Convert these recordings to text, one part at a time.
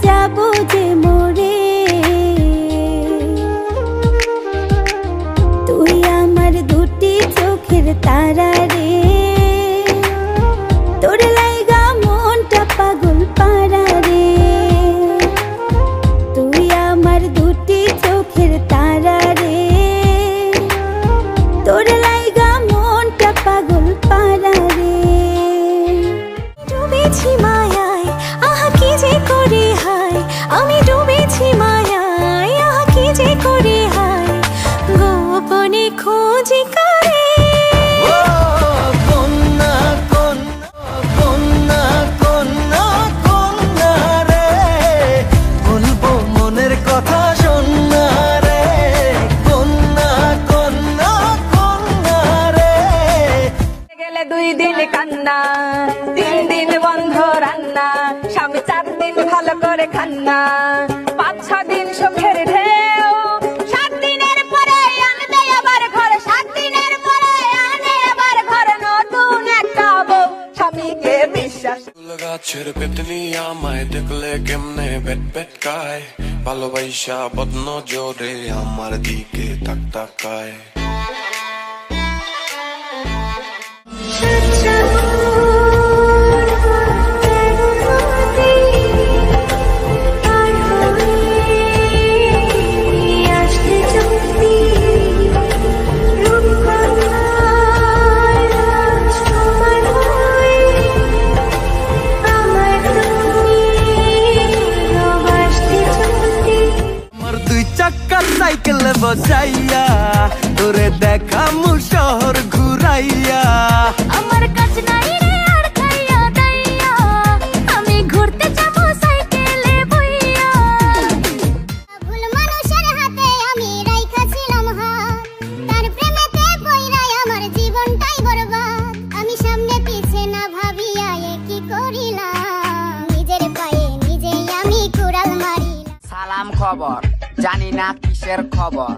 যাবো যে মরে। তুই আমার দুটি চোখের তারা রে, তোর লাইগা মনটা পাগল পারা রে। তুই আমার দুটি চোখের তারা রে, তোর লাইগা মনটা পাগল পারা রে। ডুবেছি মায়ায়, আহা কি যে করি হায়, আমি ডুবেছি মায়ায়, আহা কি যে করি হায়, গোপনে খোঁজি করে। দুই দিন কান্না, 3 দিন বন্ধ রান্না, স্বামী 4 দিন ভালো করে খান্না, 5-6 দিন সুখের ঢেউ, 7 দিনের পরে আনবে আবার ঘরে, 7 দিনের পরে আনে আবার ঘরে নতুন একটা বউ। স্বামীকে বিশ্বাস গাছের পেতনি আমায় দেখলে কেমনে বেট বেট কায়, ভালোবাসা বদন জোরে আমার দিকে তাক তাকায়। সাইকেলে বসাইয়া তোরে দেখামু শহর ঘুরাইয়া, আমার কাছে নাই রে আর খাইয়া দাইয়া, আমি ঘুরতে যাবো সাইকেলে বইয়া। ভুল মানুষের হাতে আমি রাইখাছিলাম হাত, তার প্রেমেতে পইড়াই আমার জীবনটাই বরবাদ। আমি সামনে পিছে না ভাবিয়া কি করিলাম, নিজের পায়ে নিজেই আমি কুড়াল মারিলাম। সালাম খবর জানি না কিসের খবর,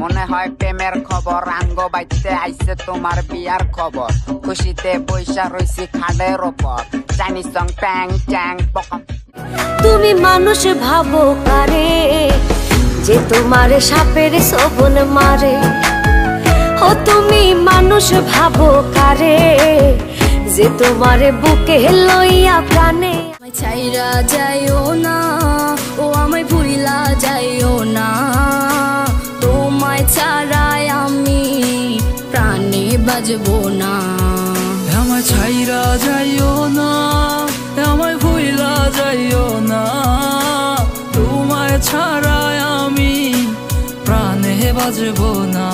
মনে হয় প্রেমের খবর, আঙ্গ বাইতে আইছে তোমার বিয়ার খবর, খুশিতে বৈশা রইছি খাটের ওপর, চাইনিজ সং ট্যাং ট্যাং পকম। তুমি মানুষ ভাবো কারে, যে তোমার সাপের শোভন মারে। ও তুমি মানুষ ভাবো কারে, যে তোমার বুকে লইয়া প্রাণে। আমায় ছাইরা যাইও না, ও আমায় ভুইলা যাইও না, তোমায় ছাড়াই আমি প্রাণে বাজবো না। আমায় ছাইরা যাইও না, আমায় ভুইলা যাইও না, তোমায় ছাড়া আমি প্রাণে বাজবো না।